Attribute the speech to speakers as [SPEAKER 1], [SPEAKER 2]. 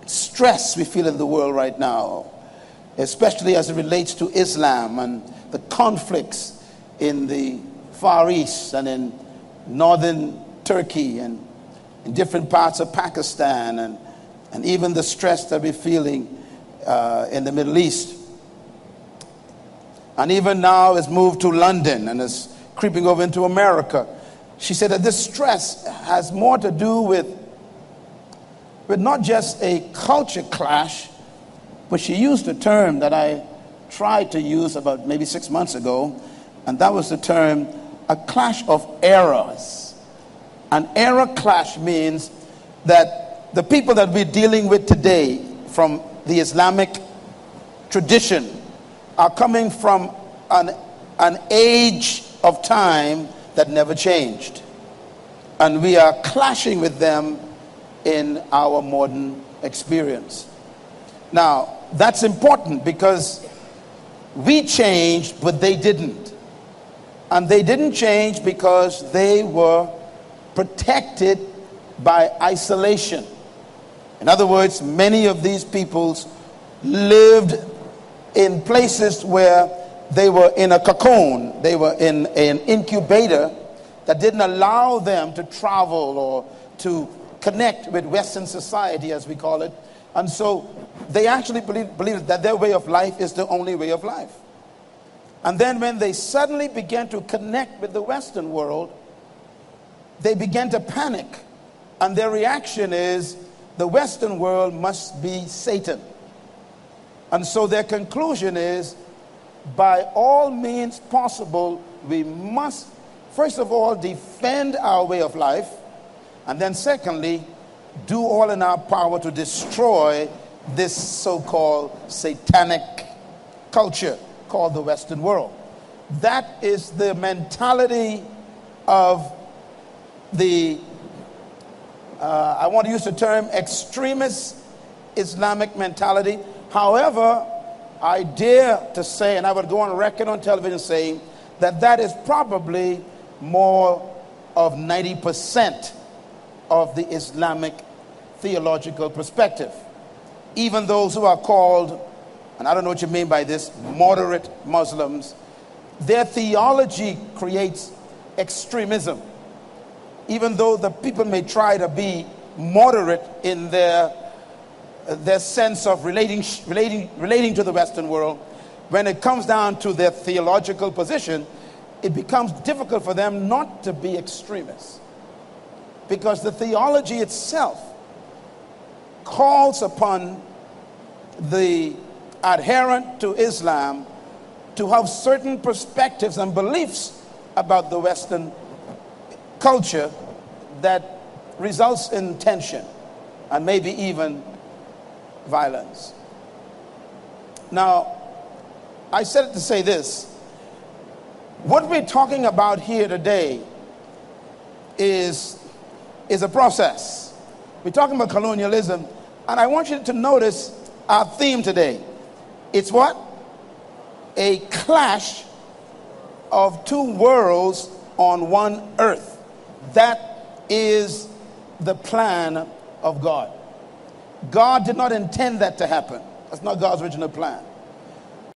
[SPEAKER 1] stress we feel in the world right now, especially as it relates to Islam and the conflicts in the Far East and in northern Turkey and in different parts of Pakistan, and even the stress that we're feeling in the Middle East. And even now it's moved to London and is creeping over into America. She said that this stress has more to do with not just a culture clash, but she used a term that I tried to use about maybe 6 months ago, and that was the term, a clash of eras. An era clash means that the people that we're dealing with today from the Islamic tradition are coming from an age of time that never changed. And we are clashing with them in our modern experience. Now, that's important because we changed, but they didn't. And they didn't change because they were protected by isolation. In other words, many of these peoples lived in places where they were in a cocoon, they were in an incubator that didn't allow them to travel or to connect with Western society, as we call it. And so they actually believed that their way of life is the only way of life. And then when they suddenly began to connect with the Western world, they began to panic. And their reaction is, the Western world must be Satan. And so their conclusion is, by all means possible, we must, first of all, defend our way of life, and then secondly, do all in our power to destroy this so-called satanic culture called the Western world. That is the mentality of the, I want to use the term extremist Islamic mentality. However, I dare to say, and I would go on record on television saying, that is probably more of 90% of the Islamic theological perspective. Even those who are called, and I don't know what you mean by this, moderate Muslims, their theology creates extremism. Even though the people may try to be moderate in their sense of relating to the Western world, when it comes down to their theological position, it becomes difficult for them not to be extremists. Because the theology itself calls upon the adherent to Islam to have certain perspectives and beliefs about the Western culture that results in tension and maybe even violence. Now, I said it to say this. What we're talking about here today is a process. We're talking about colonialism, and I want you to notice our theme today. It's what? A clash of two worlds on one earth. That is the plan of God. God did not intend that to happen. That's not God's original plan.